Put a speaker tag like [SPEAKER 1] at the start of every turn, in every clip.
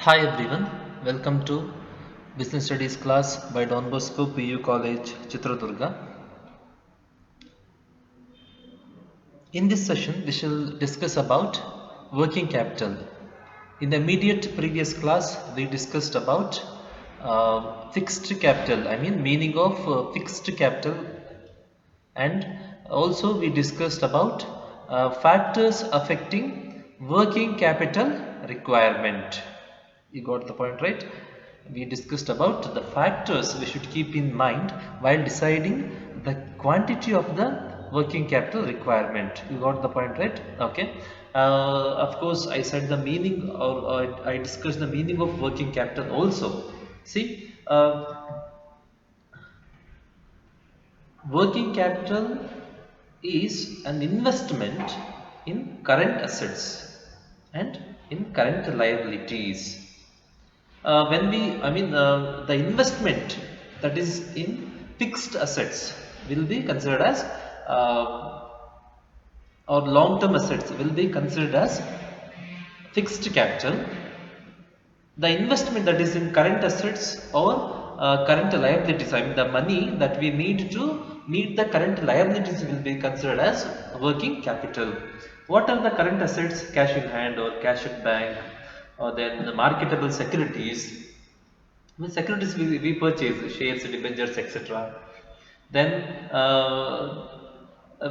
[SPEAKER 1] Hi everyone, welcome to Business Studies class by Don Bosco PU College, Chitradurga. In this session, we shall discuss about working capital. In the immediate previous class, we discussed about fixed capital, meaning of fixed capital, and also we discussed about factors affecting working capital requirement. You got the point, right? We discussed about the factors we should keep in mind while deciding the quantity of the working capital requirement. You got the point, right? Okay. Of course, I said the meaning, or I discussed the meaning of working capital also. See, working capital is an investment in current assets and in current liabilities. The investment that is in fixed assets will be considered as or long-term assets will be considered as fixed capital. The investment that is in current assets or current liabilities, the money that we need to meet the current liabilities will be considered as working capital. What are the current assets? Cash in hand or cash at bank, or then the marketable securities. The securities we purchase, shares, debentures, etc. Then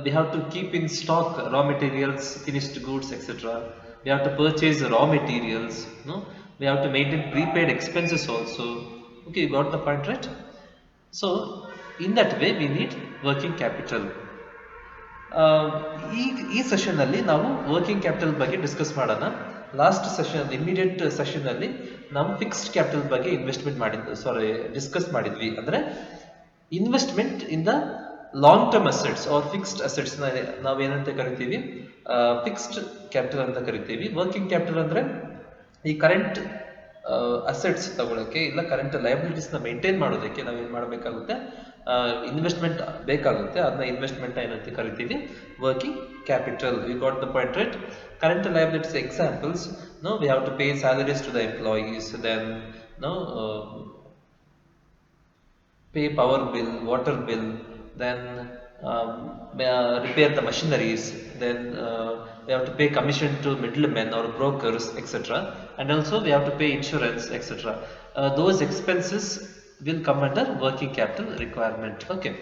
[SPEAKER 1] we have to keep in stock raw materials, finished goods, etc. We have to purchase raw materials. No, we have to maintain prepaid expenses also. Okay, you got the point, right? So in that way, we need working capital. ಈ session ಅಲ್ಲಿ ನಾವು working capital ಬಗ್ಗೆ discuss ಮಾಡೋಣ. Last session, immediate session ಅಲ್ಲಿ ನಾವು fixed capital ಬಗ್ಗೆ discuss ಮಾಡಿದ್ವಿ. ಅಂದ್ರೆ investment in the long term assets or fixed assets ನಾವೇನಂತ ಕರಿತೀವಿ, ಫಿಕ್ಸ್ಡ್ ಕ್ಯಾಪಿಟಲ್ ಅಂತ ಕರಿತೀವಿ. ವರ್ಕಿಂಗ್ ಕ್ಯಾಪಿಟಲ್ ಅಂದ್ರೆ ಈ ಕರೆಂಟ್ ಅಸೆಟ್ಸ್ ತಗೊಳಕ್ಕೆ ಇಲ್ಲ ಕರೆಂಟ್ ಲಯಬಿಲಿಟೀಸ್ ನ ಮೇಂಟೈನ್ ಮಾಡೋದಕ್ಕೆ ನಾವೇನ್ ಮಾಡಬೇಕಾಗುತ್ತೆ, ಇನ್ವೆಸ್ಟ್ಮೆಂಟ್ ಬೇಕಾಗುತ್ತೆ. ಅದನ್ನ ಇನ್ವೆಸ್ಟ್ಮೆಂಟ್ ಏನಂತ ಕರಿತೀವಿ, working capital. You got the point, right? Current liabilities examples, we have to pay salaries to the employees, then pay power bill, water bill, then repair the machineries, then we have to pay commission to middlemen or brokers, etc. And also we have to pay insurance, etc. Those expenses will come under working capital requirement. Okay,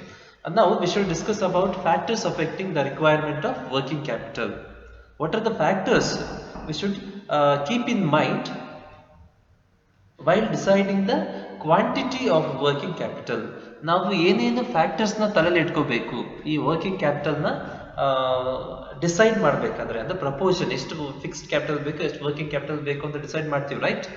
[SPEAKER 1] and now we should discuss about factors affecting the requirement of working capital. What are the factors we should keep in mind while deciding the quantity of working capital? ನಾವು ಏನೇನು ಫ್ಯಾಕ್ಟರ್ಸ್ನ ತಲೆಯಲ್ಲಿ ಇಟ್ಕೋಬೇಕು ಈ working ಕ್ಯಾಪಿಟಲ್ನ decide ಮಾಡಬೇಕಾದ್ರೆ? ಅಂದ್ರೆ proportion, ಎಷ್ಟು fixed capital ಬೇಕು, ಎಷ್ಟು ವರ್ಕಿಂಗ್ ಕ್ಯಾಪಿಟಲ್ ಬೇಕು ಅಂತ ಡಿಸೈಡ್ ಮಾಡ್ತೀವಿ, ರೈಟ್?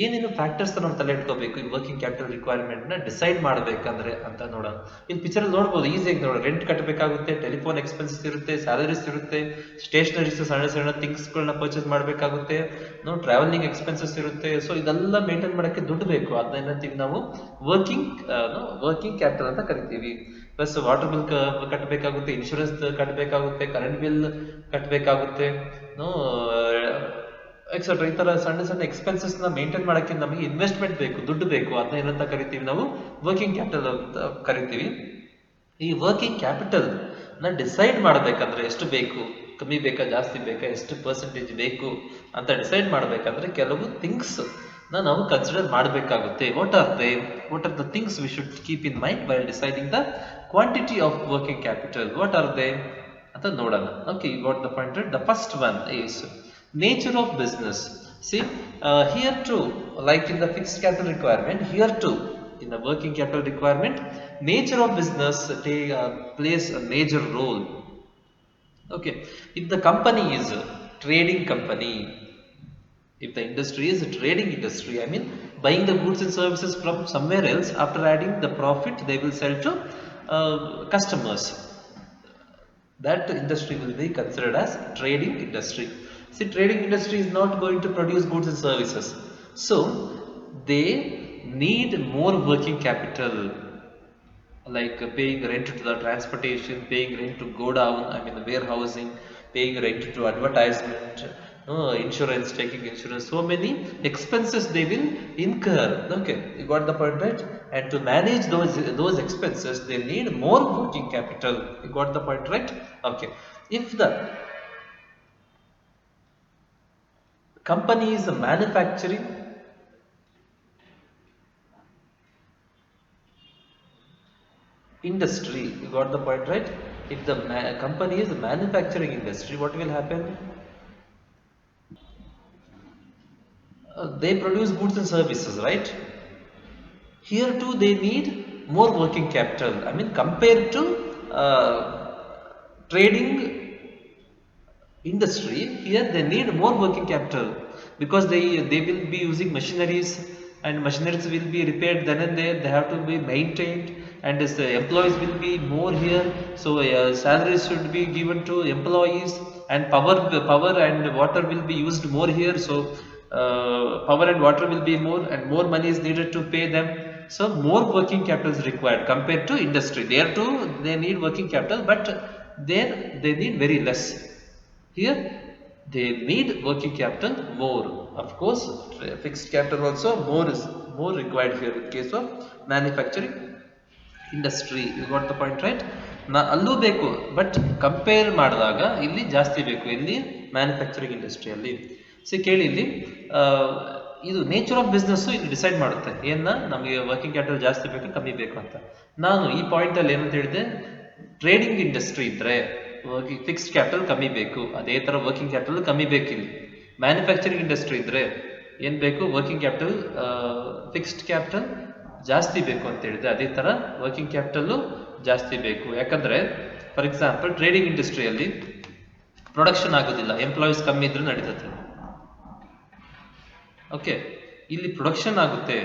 [SPEAKER 1] ಏನೇನು ಫ್ಯಾಕ್ಟರ್ಸ್ ನಾವು ತಲೆ ಇಟ್ಕೋಬೇಕು ಈ ವರ್ಕಿಂಗ್ ಕ್ಯಾಪಿಟಲ್ ರಿಕ್ವೈರ್ಮೆಂಟ್ ನ ಡಿಸೈಡ್ ಮಾಡಬೇಕಂದ್ರೆ ಅಂತ ನೋಡೋಣ. ಇಲ್ಲಿ ಪಿಕ್ಚರ್ ನೋಡ್ಬೋದು, ಈಸಿಯಾಗಿ ನೋಡೋಣ. ರೆಂಟ್ ಕಟ್ಟಬೇಕಾಗುತ್ತೆ, ಟೆಲಿಫೋನ್ ಎಕ್ಸ್ಪೆನ್ಸಸ್ ಇರುತ್ತೆ, ಸ್ಯಾಲರೀಸ್ ಇರುತ್ತೆ, ಸ್ಟೇಷನರೀಸ್ ಸಣ್ಣ ಸಣ್ಣ ಥಿಂಗ್ಸ್ ಗಳನ್ನ ಪರ್ಚೇಸ್ ಮಾಡಬೇಕಾಗುತ್ತೆ, ಟ್ರಾವೆಲಿಂಗ್ ಎಕ್ಸ್ಪೆನ್ಸಸ್ ಇರುತ್ತೆ. ಸೊ ಇದೆಲ್ಲ ಮೇಂಟೈನ್ ಮಾಡಕ್ಕೆ ದುಡ್ಡು ಬೇಕು. ಅದನ್ನೇನಂತೀವಿ ನಾವು ವರ್ಕಿಂಗ್ ಕ್ಯಾಪಿಟಲ್ ಅಂತ ಕರಿತೀವಿ. ಪ್ಲಸ್ ವಾಟರ್ ಬಿಲ್ ಕಟ್ಟಬೇಕಾಗುತ್ತೆ, ಇನ್ಶೂರೆನ್ಸ್ ಕಟ್ಟಬೇಕಾಗುತ್ತೆ, ಕರೆಂಟ್ ಬಿಲ್ ಕಟ್ಟಬೇಕಾಗುತ್ತೆ, ಎಕ್ಸೆಟ್ರಾ. ಈ ತರ ಸಣ್ಣ ಸಣ್ಣ ಎಕ್ಸ್ಪೆನ್ಸಸ್ ನ ಮೇಂಟೈನ್ ಮಾಡಕ್ಕೆ ನಮಗೆ ಇನ್ವೆಸ್ಟ್ಮೆಂಟ್ ಬೇಕು, ದುಡ್ಡು ಬೇಕು. ಅದನ್ನ ಏನಂತ ಕರಿತೀವಿ ನಾವು, ವರ್ಕಿಂಗ್ ಕ್ಯಾಪಿಟಲ್ ಅಂತ ಕರಿತೀವಿ. ಈ ವರ್ಕಿಂಗ್ ಕ್ಯಾಪಿಟಲ್ ನ ಡಿಸೈಡ್ ಮಾಡಬೇಕಂದ್ರೆ ಎಷ್ಟು ಬೇಕು, ಕಮ್ಮಿ ಬೇಕಾ ಜಾಸ್ತಿ ಬೇಕಾ, ಎಷ್ಟು ಪರ್ಸೆಂಟೇಜ್ ಬೇಕು ಅಂತ ಡಿಸೈಡ್ ಮಾಡಬೇಕಂದ್ರೆ ಕೆಲವು ಥಿಂಗ್ಸ್ ನಾವು ಕನ್ಸಿಡರ್ ಮಾಡಬೇಕಾಗುತ್ತೆ. What are the things we should keep in mind while deciding the quantity of working capital? What are they ಅಂತ ನೋಡೋಣ. Okay, you got the point. The first one is nature of business. See, here too, like in the fixed capital requirement, here too in the working capital requirement, nature of business plays a major role. Okay, if the company is a trading company, if the industry is a trading industry, buying the goods and services from somewhere else, after adding the profit they will sell to customers. That industry will be considered as trading industry. See, trading industry is not going to produce goods and services, so they need more working capital, like paying rent to the transportation, paying rent to go down, the warehousing, paying rent to advertisement, Insurance, taking insurance, so many expenses they will incur. Okay, you got the point, right? And to manage those expenses they need more working capital. You got the point, right? Okay, if the company is manufacturing industry, you got the point, right? If the company is manufacturing industry, what will happen? They produce goods and services, right? Here too they need more working capital. I mean, compared to trading industry, here they need more working capital because they will be using machineries, and machineries will be repaired then and there. They have to be maintained, and as the employees will be more here, so salaries should be given to employees, and power and water will be used more here. So power and water will be more, and more money is needed to pay them. So more working capital is required compared to industry. There too they need working capital, but there they need very less. Here they need working capital more. Of course, fixed capital also more is more required here in case of manufacturing industry. You got the point, right? ಅಲ್ಲೂ ಬೇಕು, but compare ಮಾಡಿದಾಗ ಇಲ್ಲಿ ಜಾಸ್ತಿ ಬೇಕು, ಇಲ್ಲಿ manufacturing ಇಂಡಸ್ಟ್ರಿಯಲ್ಲಿ. C ಕೇಳಿ, ಇಲ್ಲಿ ಇದು ನೇಚರ್ ಆಫ್ ಬಿಸ್ನೆಸ್ ಇಲ್ಲಿ ಡಿಸೈಡ್ ಮಾಡುತ್ತೆ ಏನ ನಮಗೆ ವರ್ಕಿಂಗ್ ಕ್ಯಾಪಿಟಲ್ ಜಾಸ್ತಿ ಬೇಕು ಕಮ್ಮಿ ಬೇಕು ಅಂತ. ನಾನು ಈ ಪಾಯಿಂಟ್ ಅಲ್ಲಿ ಏನಂತ ಹೇಳಿದೆ, ಟ್ರೇಡಿಂಗ್ ಇಂಡಸ್ಟ್ರಿ ಇದ್ರೆ ಫಿಕ್ಸ್ಡ್ ಕ್ಯಾಪಿಟಲ್ ಕಮ್ಮಿ ಬೇಕು, ಅದೇ ತರ ವರ್ಕಿಂಗ್ ಕ್ಯಾಪಿಟಲ್ ಕಮ್ಮಿ ಬೇಕು. ಇಲ್ಲಿ ಮ್ಯಾನುಫ್ಯಾಕ್ಚರಿಂಗ್ ಇಂಡಸ್ಟ್ರಿ ಇದ್ರೆ ಏನ್ ಬೇಕು, ವರ್ಕಿಂಗ್ ಕ್ಯಾಪಿಟಲ್ ಫಿಕ್ಸ್ಡ್ ಕ್ಯಾಪಿಟಲ್ ಜಾಸ್ತಿ ಬೇಕು ಅಂತ ಹೇಳಿದೆ, ಅದೇ ತರ ವರ್ಕಿಂಗ್ ಕ್ಯಾಪಿಟಲ್ ಜಾಸ್ತಿ ಬೇಕು. ಯಾಕಂದ್ರೆ ಫಾರ್ ಎಕ್ಸಾಂಪಲ್ ಟ್ರೇಡಿಂಗ್ ಇಂಡಸ್ಟ್ರಿಯಲ್ಲಿ ಪ್ರೊಡಕ್ಷನ್ ಆಗೋದಿಲ್ಲ, ಎಂಪ್ಲಾಯೀಸ್ ಕಮ್ಮಿ ಇದ್ರೆ ನಡೀತದೆ. ಓಕೆ, ಇಲ್ಲಿ ಪ್ರೊಡಕ್ಷನ್ ಆಗುತ್ತೆ,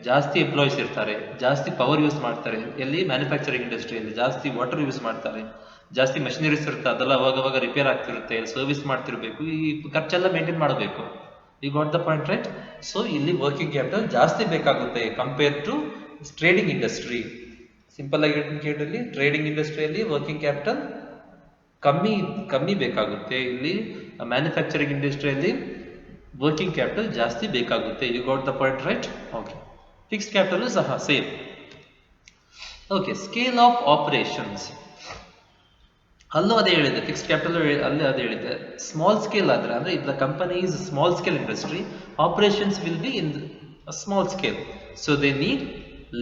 [SPEAKER 1] ಜಾಸ್ತಿ ಎಂಪ್ಲಾಯೀಸ್ ಇರ್ತಾರೆ, ಜಾಸ್ತಿ ಪವರ್ ಯೂಸ್ ಮಾಡ್ತಾರೆ. ಎಲ್ಲಿ ಮ್ಯಾನುಫ್ಯಾಕ್ಚರಿಂಗ್ ಇಂಡಸ್ಟ್ರಿಯಲ್ಲಿ ಜಾಸ್ತಿ ವಾಟರ್ ಯೂಸ್ ಮಾಡ್ತಾರೆ, ಜಾಸ್ತಿ ಮಷಿನರೀಸ್ ಇರುತ್ತೆ, ಅದೆಲ್ಲ ಅವಾಗ ರಿಪೇರ್ ಆಗ್ತಿರುತ್ತೆ, ಸರ್ವಿಸ್ ಮಾಡ್ತಿರ್ಬೇಕು, ಈ ಖರ್ಚೆಲ್ಲ ಮೇಂಟೈನ್ ಮಾಡಬೇಕು. You got the point, right? So ಇಲ್ಲಿ ವರ್ಕಿಂಗ್ ಕ್ಯಾಪಿಟಲ್ ಜಾಸ್ತಿ ಬೇಕಾಗುತ್ತೆ compare to trading industry. Simple ಆಗಿ ಕೇಳಿ, ಟ್ರೇಡಿಂಗ್ ಇಂಡಸ್ಟ್ರಿಯಲ್ಲಿ ವರ್ಕಿಂಗ್ ಕ್ಯಾಪಿಟಲ್ ಕಮ್ಮಿ ಬೇಕಾಗುತ್ತೆ, ಇಲ್ಲಿ ಮ್ಯಾನುಫ್ಯಾಕ್ಚರಿಂಗ್ ಇಂಡಸ್ಟ್ರಿಯಲ್ಲಿ ವರ್ಕಿಂಗ್ ಕ್ಯಾಪಿಟಲ್ ಜಾಸ್ತಿ ಬೇಕಾಗುತ್ತೆ. You got the point, right? Okay, fixed capital ಸಹ same. Okay, scale of operations ಅಲ್ಲೂ ಅದೇ ಹೇಳಿದೆ, ಫಿಕ್ಸ್ಡ್ ಕ್ಯಾಪಿಟಲ್ ಅಲ್ಲೇ ಅದೇ ಹೇಳಿದೆ. ಸ್ಮಾಲ್ ಸ್ಕೇಲ್ ಆದ್ರೆ, ಅಂದ್ರೆ if the company is small scale industry, operations will be in small scale, so they need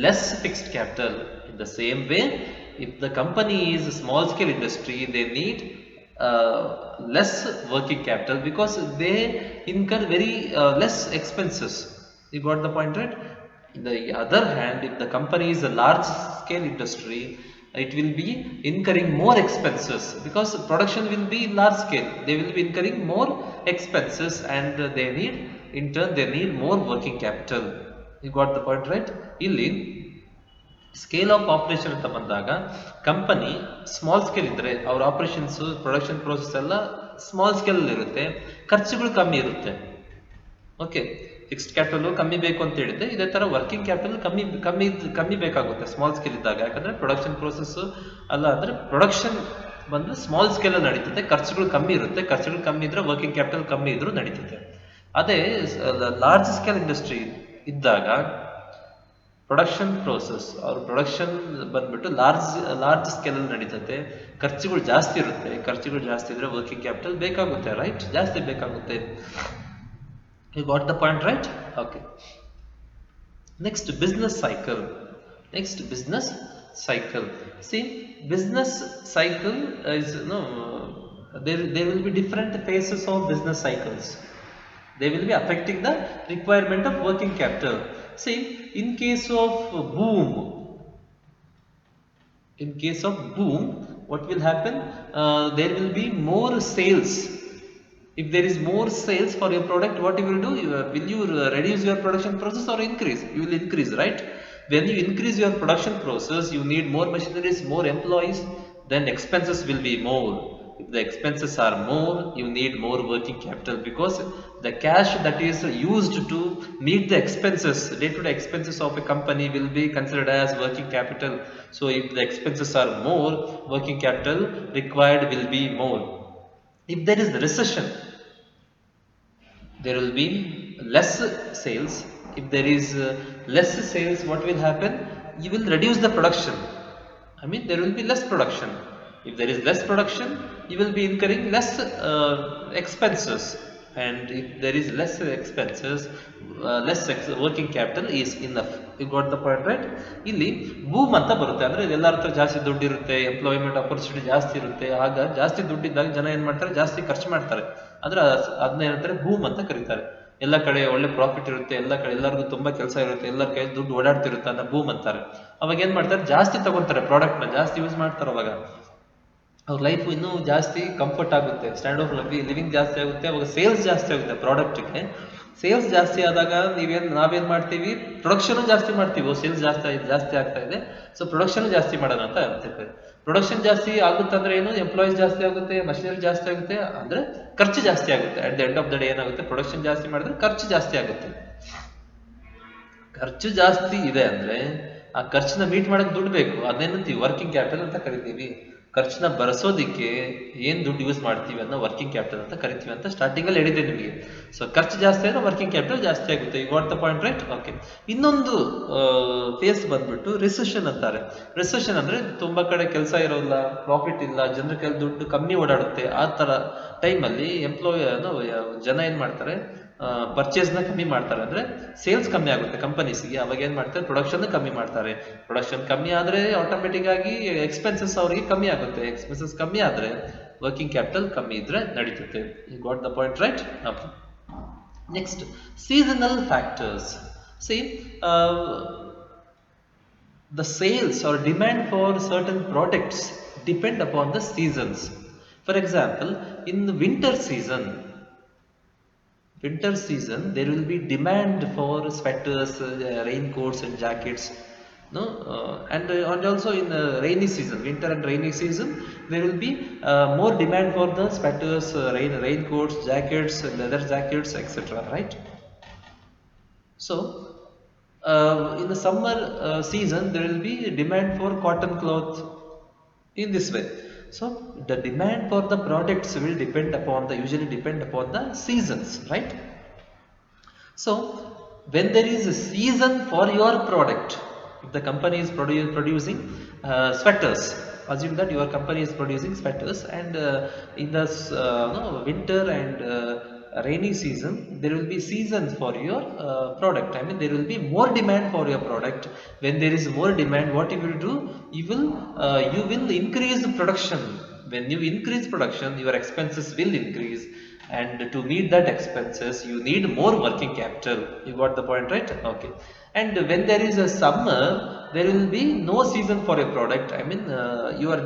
[SPEAKER 1] less fixed capital. In the same way, if the company is small scale industry, they need less working capital because they incur very less expenses. You got the point, right? On the other hand, if the company is a large scale industry, it will be incurring more expenses because production will be large scale. They will be incurring more expenses, and they need, in turn they need more working capital. You got the point, right? Illi scale of operation ಅಂತ ಬಂದಾಗ, company small scale ಇದ್ರೆ ಅವ್ರ operations, production process ಎಲ್ಲ small scale ಇರುತ್ತೆ, ಖರ್ಚುಗಳು ಕಮ್ಮಿ ಇರುತ್ತೆ. Okay, fixed capital ಕಮ್ಮಿ ಬೇಕು ಅಂತ ಹೇಳಿದ್ರೆ, ಇದೇ ತರ ವರ್ಕಿಂಗ್ ಕ್ಯಾಪಿಟಲ್ ಕಮ್ಮಿ ಬೇಕಾಗುತ್ತೆ ಸ್ಮಾಲ್ ಸ್ಕೇಲ್ ಇದ್ದಾಗ. ಯಾಕಂದ್ರೆ ಪ್ರೊಡಕ್ಷನ್ ಪ್ರೋಸೆಸ್ ಅಲ್ಲ, ಅಂದ್ರೆ ಪ್ರೊಡಕ್ಷನ್ ಬಂದ್ರೆ ಸ್ಮಾಲ್ ಸ್ಕೇಲ್ ಅಲ್ಲಿ ನಡೀತದೆ, ಖರ್ಚುಗಳು ಕಮ್ಮಿ ಇರುತ್ತೆ, ಖರ್ಚುಗಳು ಕಮ್ಮಿ ಇದ್ರೆ ವರ್ಕಿಂಗ್ ಕ್ಯಾಪಿಟಲ್ ಕಮ್ಮಿ ಇದ್ರೂ ನಡೀತದೆ. ಅದೇ ಲಾರ್ಜ್ ಸ್ಕೇಲ್ ಇಂಡಸ್ಟ್ರಿ ಇದ್ದಾಗ ಪ್ರೊಡಕ್ಷನ್ ಪ್ರೋಸೆಸ್ ಅವ್ರ ಪ್ರೊಡಕ್ಷನ್ ಬಂದ್ಬಿಟ್ಟು ಲಾರ್ಜ್ ಸ್ಕೇಲ್ ಅಲ್ಲಿ ನಡೀತದೆ, ಖರ್ಚುಗಳು ಜಾಸ್ತಿ ಇರುತ್ತೆ, ಖರ್ಚುಗಳು ಜಾಸ್ತಿ ಇದ್ರೆ ವರ್ಕಿಂಗ್ ಕ್ಯಾಪಿಟಲ್ ಬೇಕಾಗುತ್ತೆ, ರೈಟ್? ಜಾಸ್ತಿ ಬೇಕಾಗುತ್ತೆ. You got the point, right? Okay, next business cycle. See, business cycle is there will be different phases of business cycles. They will be affecting the requirement of working capital. See, in case of boom, what will happen? There will be more sales. If there is more sales for your product, what you will do? Will you reduce your production process or increase? You will increase, right? When you increase your production process, you need more machineries, more employees, then expenses will be more. If the expenses are more, you need more working capital because the cash that is used to meet the expenses, day-to-day expenses of a company will be considered as working capital. So if the expenses are more, working capital required will be more. If there is recession, there will be less sales. If there is less sales, what will happen? You will reduce the production. I mean, there will be less production. If there is less production, you will be incurring less expenses. And if there is less expenses, working capital is enough. You got the point, right? ಇಲ್ಲಿ boom ಅಂತ ಬರುತ್ತೆ, ಅಂದ್ರೆ ಎಲ್ಲರ ಹತ್ರ ಜಾಸ್ತಿ ದುಡ್ಡು ಇರುತ್ತೆ, employment opportunity ಜಾಸ್ತಿ ಇರುತ್ತೆ, ಆಗ ಜಾಸ್ತಿ ದುಡ್ಡಿದ್ದಾಗ ಜನ ಏನ್ ಮಾಡ್ತಾರೆ, ಜಾಸ್ತಿ ಖರ್ಚು ಮಾಡ್ತಾರೆ. ಅಂದ್ರೆ ಅದನ್ನ ಏನಂತಾರೆ, ಬೂಮ್ ಅಂತ ಕರೀತಾರೆ. ಎಲ್ಲ ಕಡೆ ಒಳ್ಳೆ ಪ್ರಾಫಿಟ್ ಇರುತ್ತೆ, ಎಲ್ಲ ಕಡೆ ಎಲ್ಲರಿಗೂ ತುಂಬಾ ಕೆಲಸ ಇರುತ್ತೆ, ಎಲ್ಲರ ಕೈ ದುಡ್ಡು ಓಡಾಡ್ತಿರುತ್ತೆ, ಅದನ್ನ ಬೂಮ್ ಅಂತಾರೆ. ಅವಾಗ ಏನ್ ಮಾಡ್ತಾರೆ, ಜಾಸ್ತಿ ತಗೊಂತಾರೆ, ಪ್ರಾಡಕ್ಟ್ ನ ಜಾಸ್ತಿ ಯೂಸ್ ಮಾಡ್ತಾರೆ. ಅವಾಗ ಅವ್ರ ಲೈಫ್ ಇನ್ನೂ ಜಾಸ್ತಿ ಕಂಫರ್ಟ್ ಆಗುತ್ತೆ, ಸ್ಟ್ಯಾಂಡ್ ಆಫ್ ಲಿವಿಂಗ್ ಜಾಸ್ತಿ ಆಗುತ್ತೆ, ಅವಾಗ ಸೇಲ್ಸ್ ಜಾಸ್ತಿ ಆಗುತ್ತೆ. ಪ್ರಾಡಕ್ಟ್ಗೆ ಸೇಲ್ಸ್ ಜಾಸ್ತಿ ಆದಾಗ ನಾವೇನ್ ಮಾಡ್ತೀವಿ, ಪ್ರೊಡಕ್ಷನ್ ಜಾಸ್ತಿ ಮಾಡ್ತೀವಿ. ಸೇಲ್ಸ್ ಜಾಸ್ತಿ ಆಗ್ತಾ ಇದೆ, ಸೊ ಪ್ರೊಡಕ್ಷನ್ ಜಾಸ್ತಿ ಮಾಡೋಣ ಅಂತ ಹೇಳ್ತೇವೆ. ಪ್ರೊಡಕ್ಷನ್ ಜಾಸ್ತಿ ಆಗುತ್ತೆ ಅಂದ್ರೆ ಏನು, ಎಂಪ್ಲಾಯೀಸ್ ಜಾಸ್ತಿ ಆಗುತ್ತೆ, ಮಷಿನರಿ ಜಾಸ್ತಿ ಆಗುತ್ತೆ, ಅಂದ್ರೆ ಖರ್ಚು ಜಾಸ್ತಿ ಆಗುತ್ತೆ. At the end of the day ಏನಾಗುತ್ತೆ, ಪ್ರೊಡಕ್ಷನ್ ಜಾಸ್ತಿ ಮಾಡಿದ್ರೆ ಖರ್ಚು ಜಾಸ್ತಿ ಆಗುತ್ತೆ. ಖರ್ಚು ಜಾಸ್ತಿ ಇದೆ ಅಂದ್ರೆ ಆ ಖರ್ಚನ್ನ ಮೀಟ್ ಮಾಡಕ್ ದುಡ್ಡು ಬೇಕು, ಅದೇನಂತೀವಿ ವರ್ಕಿಂಗ್ ಕ್ಯಾಪಿಟಲ್ ಅಂತ ಕರಿತೀವಿ. ಖರ್ಚನ್ನ ಬರೆಸೋದಿಕ್ಕೆ ಏನ್ ದುಡ್ಡು ಯೂಸ್ ಮಾಡ್ತೀವಿ ಅನ್ನೋ ವರ್ಕಿಂಗ್ ಕ್ಯಾಪಿಟಲ್ ಅಂತ ಕರಿತೀವಿ ಅಂತ ಸ್ಟಾರ್ಟಿಂಗ್ ಅಲ್ಲಿ ಹೇಳಿದೆ ನಿಮಗೆ. ಸೊ ಖರ್ಚು ಜಾಸ್ತಿ ಆದ್ರೆ ವರ್ಕಿಂಗ್ ಕ್ಯಾಪಿಟಲ್ ಜಾಸ್ತಿ ಆಗುತ್ತೆ. You got the point, right? Okay. ಇನ್ನೊಂದು ಫೇಸ್ ಬಂದ್ಬಿಟ್ಟು ರಿಸೆಷನ್ ಅಂತಾರೆ. ರಿಸೆಷನ್ ಅಂದ್ರೆ ತುಂಬಾ ಕಡೆ ಕೆಲಸ ಇರೋಲ್ಲ, ಪ್ರಾಫಿಟ್ ಇಲ್ಲ, ಜನರ ಕೈಲಿ ದುಡ್ಡು ಕಮ್ಮಿ ಓಡಾಡುತ್ತೆ. ಆ ತರ ಟೈಮಲ್ಲಿ ಜನ ಏನ್ ಮಾಡ್ತಾರೆ, ಪರ್ಚೇಸ್ ನ ಕಮ್ಮಿ ಮಾಡ್ತಾರೆ, ಅಂದ್ರೆ ಸೇಲ್ಸ್ ಕಮ್ಮಿ ಆಗುತ್ತೆ ಕಂಪನೀಸ್ಗೆ. ಅವಾಗ ಏನ್ ಮಾಡ್ತಾರೆ, ಪ್ರೊಡಕ್ಷನ್ ಕಮ್ಮಿ ಮಾಡ್ತಾರೆ. ಪ್ರೊಡಕ್ಷನ್ ಕಮ್ಮಿ ಆದ್ರೆ ಆಟೋಮೆಟಿಕ್ ಆಗಿ ಎಕ್ಸ್ಪೆನ್ಸಸ್ ಅವರಿಗೆ ಕಮ್ಮಿ ಆಗುತ್ತೆ. ಎಕ್ಸ್ಪೆನ್ಸಸ್ ಕಮ್ಮಿ ಆದ್ರೆ ವರ್ಕಿಂಗ್ ಕ್ಯಾಪಿಟಲ್ ಕಮ್ಮಿ ಇದ್ರೆ ನಡೀತದೆ. You got the point, right? Okay. Next, seasonal factors. See, the sales or demand for certain products depend upon the seasons. For example, in the winter season there will be demand for sweaters, raincoats and jackets, no, and also in rainy season, winter and rainy season, there will be more demand for the sweaters, raincoats, jackets, leather jackets, etc., right? So in the summer season there will be demand for cotton cloth, in this way. So the demand for the products will usually depend upon the seasons, right? So when there is a season for your product, if the company is producing sweaters, assume that your company is producing sweaters, and in the winter and rainy season there will be seasons for your product. I mean, there will be more demand for your product. When there is more demand, what you will do, you will increase the production. When you increase production, your expenses will increase, and to meet that expenses you need more working capital. You got the point, right? Okay. And when there is a summer, there will be no season for your product. I mean, your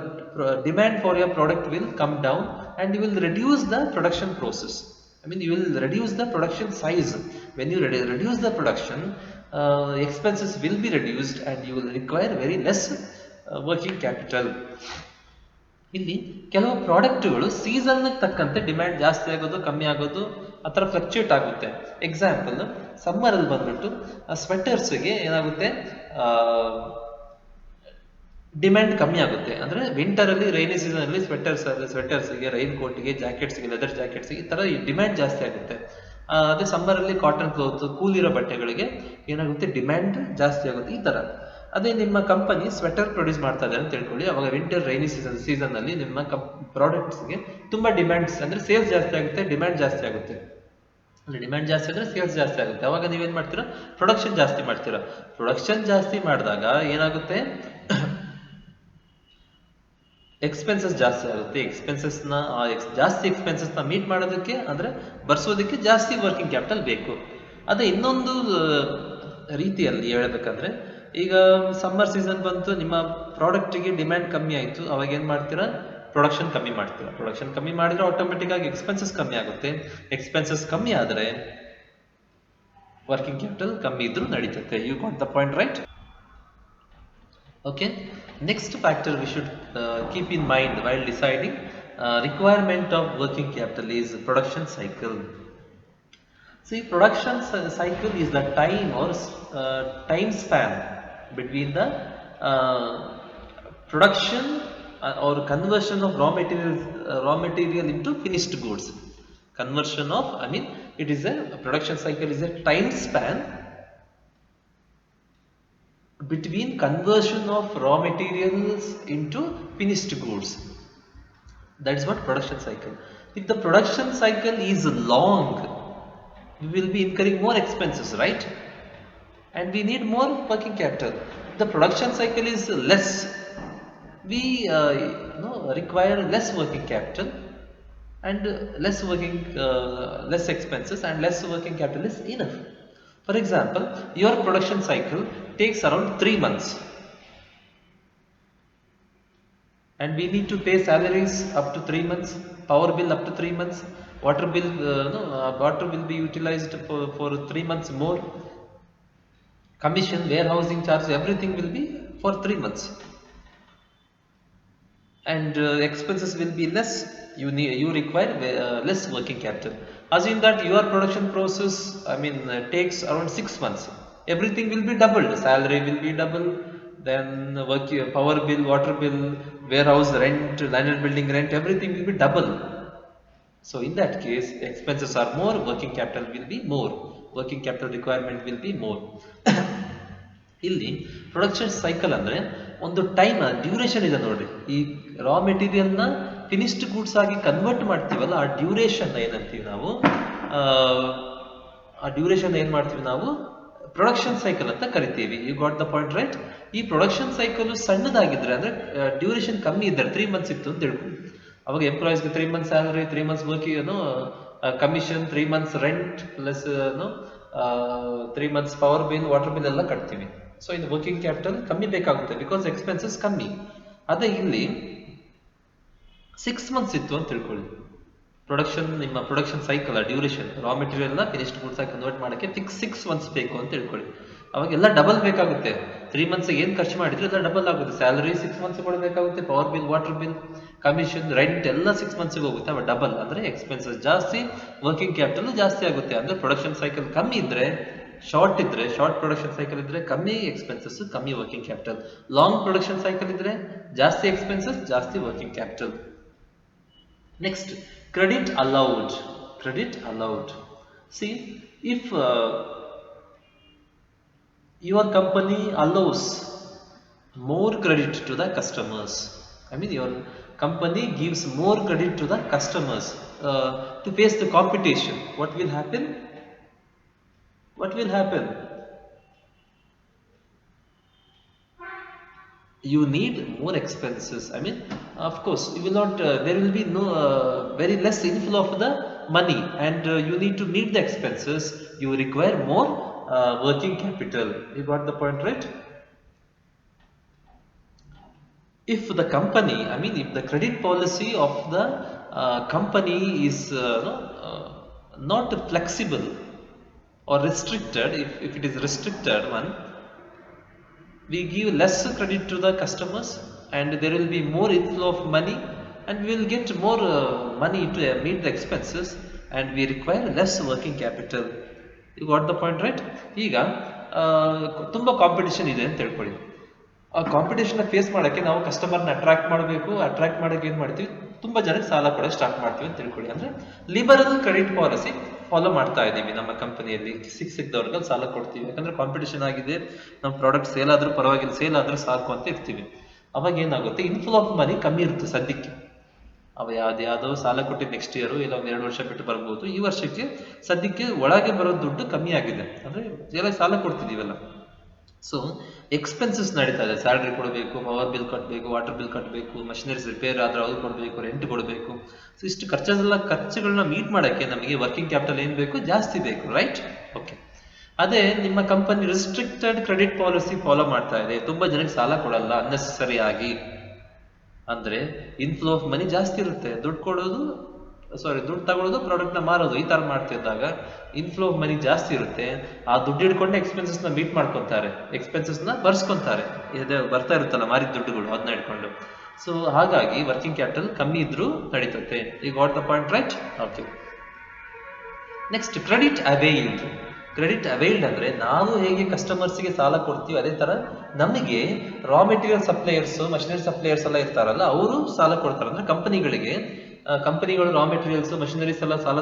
[SPEAKER 1] demand for your product will come down, and you will reduce the production process. I mean, you will reduce the production size. When you reduce the production, expenses will be reduced, and you will require very less working capital. ಇಲ್ಲಿ ಕೆಲವು ಪ್ರಾಡಕ್ಟ್ಗಳು season ತಕ್ಕಂತೆ demand ಜಾಸ್ತಿ ಆಗೋದು, ಕಮ್ಮಿ ಆಗೋದು, ಆ ಥರ fluctuate ಆಗುತ್ತೆ. ಎಕ್ಸಾಂಪಲ್, ಸಮ್ಮರ್ ಅಲ್ಲಿ ಬಂದ್ಬಿಟ್ಟು ಸ್ವೆಟರ್ಸ್ಗೆ ಏನಾಗುತ್ತೆ, ಡಿಮ್ಯಾಂಡ್ ಕಮ್ಮಿ ಆಗುತ್ತೆ. ಅಂದ್ರೆ ವಿಂಟರ್ ಅಲ್ಲಿ, ರೈನಿ ಸೀಸನ್ ಅಲ್ಲಿ ಸ್ವೆಟರ್ಸ್ಗೆ, ರೈನ್ ಕೋಟ್ಗೆ, ಜಾಕೆಟ್ಸ್ಗೆ, ಲೆದರ್ ಜಾಕೆಟ್ಸ್ಗೆ ಈ ತರ ಡಿಮ್ಯಾಂಡ್ ಜಾಸ್ತಿ ಆಗುತ್ತೆ. ಅದೇ ಸಮ್ಮರ್ ಅಲ್ಲಿ ಕಾಟನ್ ಕ್ಲೋತ್, ಕೂಲಿರೋ ಬಟ್ಟೆಗಳಿಗೆ ಏನಾಗುತ್ತೆ, ಡಿಮ್ಯಾಂಡ್ ಜಾಸ್ತಿ ಆಗುತ್ತೆ. ಈ ತರ ಅದೇ ನಿಮ್ಮ ಕಂಪನಿ ಸ್ವೆಟರ್ ಪ್ರೊಡ್ಯೂಸ್ ಮಾಡ್ತಾ ಇದೆ ಅಂತ ತಿಳ್ಕೊಳ್ಳಿ, ಅವಾಗ ವಿಂಟರ್ ರೈನಿ ಸೀಸನ್ ಅಲ್ಲಿ ನಿಮ್ಮ ಪ್ರಾಡಕ್ಟ್ಸ್ಗೆ ತುಂಬಾ ಡಿಮ್ಯಾಂಡ್ಸ್, ಅಂದ್ರೆ ಸೇಲ್ಸ್ ಜಾಸ್ತಿ ಆಗುತ್ತೆ, ಡಿಮ್ಯಾಂಡ್ ಜಾಸ್ತಿ ಆಗುತ್ತೆ. ಡಿಮ್ಯಾಂಡ್ ಜಾಸ್ತಿ ಅಂದ್ರೆ ಸೇಲ್ಸ್ ಜಾಸ್ತಿ ಆಗುತ್ತೆ. ಅವಾಗ ನೀವೇನ್ ಮಾಡ್ತೀರಾ, ಪ್ರೊಡಕ್ಷನ್ ಜಾಸ್ತಿ ಮಾಡ್ತೀರಾ. ಪ್ರೊಡಕ್ಷನ್ ಜಾಸ್ತಿ ಮಾಡಿದಾಗ ಏನಾಗುತ್ತೆ, ಎಕ್ಸ್ಪೆನ್ಸಸ್ ಜಾಸ್ತಿ ಆಗುತ್ತೆ. ಜಾಸ್ತಿ ಎಕ್ಸ್ಪೆನ್ಸಸ್ ನ ಮೀಟ್ ಮಾಡೋದಕ್ಕೆ, ಅಂದ್ರೆ ಬರ್ಸೋದಕ್ಕೆ ಜಾಸ್ತಿ ವರ್ಕಿಂಗ್ ಕ್ಯಾಪಿಟಲ್ ಬೇಕು. ಅದೇ ಇನ್ನೊಂದು ರೀತಿಯಲ್ಲಿ ಹೇಳ್ಬೇಕಂದ್ರೆ, ಈಗ ಸಮ್ಮರ್ ಸೀಸನ್ ಬಂತು, ನಿಮ್ಮ ಪ್ರಾಡಕ್ಟ್ಗೆ ಡಿಮ್ಯಾಂಡ್ ಕಮ್ಮಿ ಆಯ್ತು, ಅವಾಗ ಏನ್ ಮಾಡ್ತೀರಾ, ಪ್ರೊಡಕ್ಷನ್ ಕಮ್ಮಿ ಮಾಡ್ತೀರಾ. ಪ್ರೊಡಕ್ಷನ್ ಕಮ್ಮಿ ಮಾಡಿದ್ರೆ ಆಟೋಮೆಟಿಕ್ ಆಗಿ ಎಕ್ಸ್ಪೆನ್ಸಸ್ ಕಮ್ಮಿ ಆಗುತ್ತೆ. ಎಕ್ಸ್ಪೆನ್ಸಸ್ ಕಮ್ಮಿ ಆದ್ರೆ ವರ್ಕಿಂಗ್ ಕ್ಯಾಪಿಟಲ್ ಕಮ್ಮಿ ಇದ್ರೂ ನಡೀತದೆ. You got the point, right? Okay. Next factor we should keep in mind while deciding requirement of working capital is production cycle. See, production cycle is the time or time span between the production or conversion of raw material into finished goods. Conversion of, It is a production cycle is a time span between conversion of raw materials into finished goods. That is what production cycle. If the production cycle is long, we will be incurring more expenses, right? And we need more working capital. If the production cycle is less, we require less working capital, and less expenses, and less working capital is enough. For example, your production cycle takes around 3 months, and we need to pay salaries up to 3 months, power bill up to 3 months, water bill water will be utilized for 3 months more, commission, warehousing charge, everything will be for 3 months, and expenses will be less. You require less working capital. Assume that your production process takes around 6 months. Everything will be doubled, salary will be double, then power bill, water bill, warehouse rent, land and building rent, everything will be double. So in that case, expenses are more, working capital will be more, working capital requirement will be more. ಇಲ್ಲಿ production cycle ಅಂದ್ರೆ ಒಂದು time duration ಇದೆ ನೋಡ್ರಿ. ಈ raw material ನ finished goods ಆಗಿ convert ಮಾಡ್ತೀವಲ್ಲ, ಆ ಡ್ಯೂರೇಷನ್ ಏನಂತೀವಿ ನಾವು, ಪ್ರೊಡಕ್ಷನ್ ಸೈಕಲ್ ಅಂತ ಕರಿತೀವಿ. You got the point right? ಈ ಪ್ರೊಡಕ್ಷನ್ ಸೈಕಲ್ ಸಣ್ಣದಾಗಿದ್ರೆ, ಅಂದ್ರೆ ಡ್ಯೂರೇಷನ್ ಕಮ್ಮಿ ಇದ್ದಾರೆ, 3 ಮಂತ್ಸ್ ಇತ್ತು ಅಂತ ತಿಳ್ಕೊಂಡು, ಅವಾಗ ಎಂಪ್ಲಾಯೀಸ್ಗೆ 3 months salary, 3 months working commission, 3 months rent plus 3 months power bill, water bill ಎಲ್ಲ ಕಟ್ತೀವಿ. ಸೊ ಇದು ವರ್ಕಿಂಗ್ ಕ್ಯಾಪಿಟಲ್ ಕಮ್ಮಿ ಬೇಕಾಗುತ್ತೆ, ಬಿಕಾಸ್ ಎಕ್ಸ್ಪೆನ್ಸಸ್ ಕಮ್ಮಿ. ಅದೇ ಇಲ್ಲಿ 6 ಮಂತ್ಸ್ ಇತ್ತು ಅಂತ ತಿಳ್ಕೊಳ್ಳಿ. ನಿಮ್ಮ ಪ್ರೊಡಕ್ಷನ್ ಸೈಕಲ್ ಡ್ಯೂರೇಷನ್, ರಾ ಮೆಟೀರಿಯಲ್ ನ ಫಿನಿಶ್ಡ್ ಗೂಡ್ಸ್ ಆಗಿ ಕನ್ವರ್ಟ್ ಮಾಡಕ್ಕೆ 6 ಮಂತ್ಸ್ ಬೇಕು ಅಂತ ತಿಳ್ಕೊಳ್ಳಿ. ಅವಾಗೆಲ್ಲ ಡಬಲ್ ಬೇಕಾಗುತ್ತೆ. 3 ಮಂತ್ಸ್ ಏನ್ ಖರ್ಚು ಮಾಡಿದ್ರೆ ಎಲ್ಲ ಡಬಲ್ ಆಗುತ್ತೆ. ಸ್ಯಾಲರಿ 6 ಮಂತ್ಸ್ ಕೊಡಬೇಕಾಗುತ್ತೆ, power bill, water bill, commission, rent ಎಲ್ಲ 6 ಮಂತ್ಸ್ಗೆ ಹೋಗುತ್ತೆ. ಅವ ಡಬಲ್ ಅಂದ್ರೆ ಎಕ್ಸ್ಪೆನ್ಸಸ್ ಜಾಸ್ತಿ, ವರ್ಕಿಂಗ್ ಕ್ಯಾಪಿಟಲ್ ಜಾಸ್ತಿ ಆಗುತ್ತೆ. ಅಂದ್ರೆ ಪ್ರೊಡಕ್ಷನ್ ಸೈಕಲ್ ಕಮ್ಮಿ ಇದ್ರೆ, ಶಾರ್ಟ್ ಪ್ರೊಡಕ್ಷನ್ ಸೈಕಲ್ ಇದ್ರೆ ಕಮ್ಮಿ ಎಕ್ಸ್ಪೆನ್ಸಸ್, ಕಮ್ಮಿ working capital. Long production cycle ಇದ್ರೆ ಜಾಸ್ತಿ ಎಕ್ಸ್ಪೆನ್ಸಸ್, ಜಾಸ್ತಿ working capital. Next, credit allowed. See, if your company allows more credit to the customers, your company gives more credit to the customers to face the competition, what will happen? You need more expenses. Of course, you will not, there will be no very less inflow of the money, and you need to meet the expenses. You require more working capital. You got the point, right? If the company, if the credit policy of the company is not flexible or restricted, if it is restricted one, we give less credit to the customers, and there will be more inflow of money, and we will get more money to meet the expenses, and we require less working capital. You got the point, right? ಈಗ ತುಂಬಾ competition ಇದೆ ಅಂತ ತಿಳ್ಕೊಳ್ಳಿ. ಆ competition face ಮಾಡಕ್ಕೆ ನಾವು ಕಸ್ಟಮರ್ನ attract ಮಾಡಕ್ಕೆ ಏನ್ ಮಾಡ್ತೀವಿ, ತುಂಬಾ ಜನಕ್ಕೆ ಸಾಲ ಕೊಡೋಕೆ ಸ್ಟಾರ್ಟ್ ಮಾಡ್ತೀವಿ ಅಂತ ತಿಳ್ಕೊಳ್ಳಿ. ಅಂದ್ರೆ ಲಿಬರಲ್ ಕ್ರೆಡಿಟ್ ಪಾಲಿಸಿ ಫಾಲೋ ಮಾಡ್ತಾ ಇದ್ದೀವಿ ನಮ್ಮ ಕಂಪನಿಯಲ್ಲಿ. ಸಿಕ್ದವ್ರಿಗೆ ಸಾಲ ಕೊಡ್ತೀವಿ, ಯಾಕಂದ್ರೆ ಕಾಂಪಿಟೇಷನ್ ಆಗಿದೆ, ನಮ್ಮ ಪ್ರಾಡಕ್ಟ್ ಸೇಲ್ ಆದ್ರೂ ಪರವಾಗಿಲ್ಲ, ಸೇಲ್ ಆದ್ರೆ ಸಾಕು ಅಂತ ಇರ್ತೀವಿ. ಅವಾಗ ಏನಾಗುತ್ತೆ, ಇನ್ಫ್ಲೋ ಆಫ್ ಮನಿ ಕಮ್ಮಿ ಇರುತ್ತೆ ಸದ್ಯಕ್ಕೆ. ಯಾವ್ದೋ ಸಾಲ ಕೊಟ್ಟಿದ್ದು ನೆಕ್ಸ್ಟ್ ಇಯರ್ ಇಲ್ಲ 1-2 ವರ್ಷ ಬಿಟ್ಟು ಬರ್ಬೋದು. ಈ ವರ್ಷಕ್ಕೆ ಸದ್ಯಕ್ಕೆ ಒಳಗೆ ಬರೋ ದುಡ್ಡು ಕಮ್ಮಿ ಆಗಿದೆ, ಅಂದ್ರೆ ಎಲ್ಲ ಸಾಲ ಕೊಡ್ತಿದೀವಲ್ಲ. ಸೊ ಎಕ್ಸ್ಪೆನ್ಸಸ್ ನಡೀತಾ ಇದೆ, ಸ್ಯಾಲರಿ ಕೊಡಬೇಕು, ಪವರ್ ಬಿಲ್ ಕಟ್ಟಬೇಕು, ವಾಟರ್ ಬಿಲ್ ಕಟ್ಟಬೇಕು, ಮಷಿನರೀಸ್ ರಿಪೇರ್ ಆದ್ರೆ ಅದು ಕೊಡಬೇಕು, ರೆಂಟ್ ಕೊಡಬೇಕು. ಸೊ ಇಷ್ಟು ಖರ್ಚುಗಳನ್ನ ಮೀಟ್ ಮಾಡಕ್ಕೆ ನಮಗೆ ವರ್ಕಿಂಗ್ ಕ್ಯಾಪಿಟಲ್ ಏನ್ ಬೇಕು, ಜಾಸ್ತಿ ಬೇಕು, ರೈಟ್? ಓಕೆ. ಅದೇ ನಿಮ್ಮ company restricted credit policy follow ಮಾಡ್ತಾ ಇದೆ, ತುಂಬಾ ಜನಕ್ಕೆ ಸಾಲ ಕೊಡಲ್ಲ ಅನ್ನೆಸೆಸರಿ ಆಗಿ, ಅಂದ್ರೆ ಇನ್ಫ್ಲೋ ಆಫ್ ಮನಿ ಜಾಸ್ತಿ ಇರುತ್ತೆ, ದುಡ್ಡು ತಗೊಳ್ಳೋದು, ಪ್ರಾಡಕ್ಟ್ ನ ಮಾರೋದು, ಈ ತರ ಮಾಡ್ತಿದ್ದಾಗ ಇನ್ಫ್ಲೋ ಆಫ್ ಮನಿ ಜಾಸ್ತಿ ಇರುತ್ತೆ. ಆ ದುಡ್ಡು ಹಿಡ್ಕೊಂಡೆ ಎಕ್ಸ್ಪೆನ್ಸಸ್ ನ ಮೀಟ್ ಮಾಡ್ಕೊಂತಾರೆ, ಎಕ್ಸ್ಪೆನ್ಸಸ್ ನ ಬರ್ಸ್ಕೊಂತಾರೆ. ಇದು ಬರ್ತಾ ಇರುತ್ತಲ್ಲ ಮಾರಿದ ದುಡ್ಡುಗಳು, ಅದನ್ನ ಹಿಡ್ಕೊಂಡು. ಸೊ ಹಾಗಾಗಿ ವರ್ಕಿಂಗ್ ಕ್ಯಾಪಿಟಲ್ ಕಮ್ಮಿ ಇದ್ರೂ ನಡೀತದೆ. You got the point, right? Okay. Next, credit availed ಅಂದ್ರೆ ನಾವು ಹೇಗೆ ಕಸ್ಟಮರ್ಸ್ಗೆ ಸಾಲ ಕೊಡ್ತೀವಿ, ಅದೇ ತರ ನಮಗೆ raw material suppliers, machinery suppliers ಎಲ್ಲ ಇರ್ತಾರಲ್ಲ, ಅವರು ಸಾಲ ಕೊಡ್ತಾರೆ. ಅಂದ್ರೆ ಕಂಪನಿಗಳಿಗೆ ಕಂಪನಿಗಳು ರಾ ಮೆಟೀರಿಯಲ್ಸ್ ಮಷಿನರೀಸ್ ಎಲ್ಲ ಸಾಲ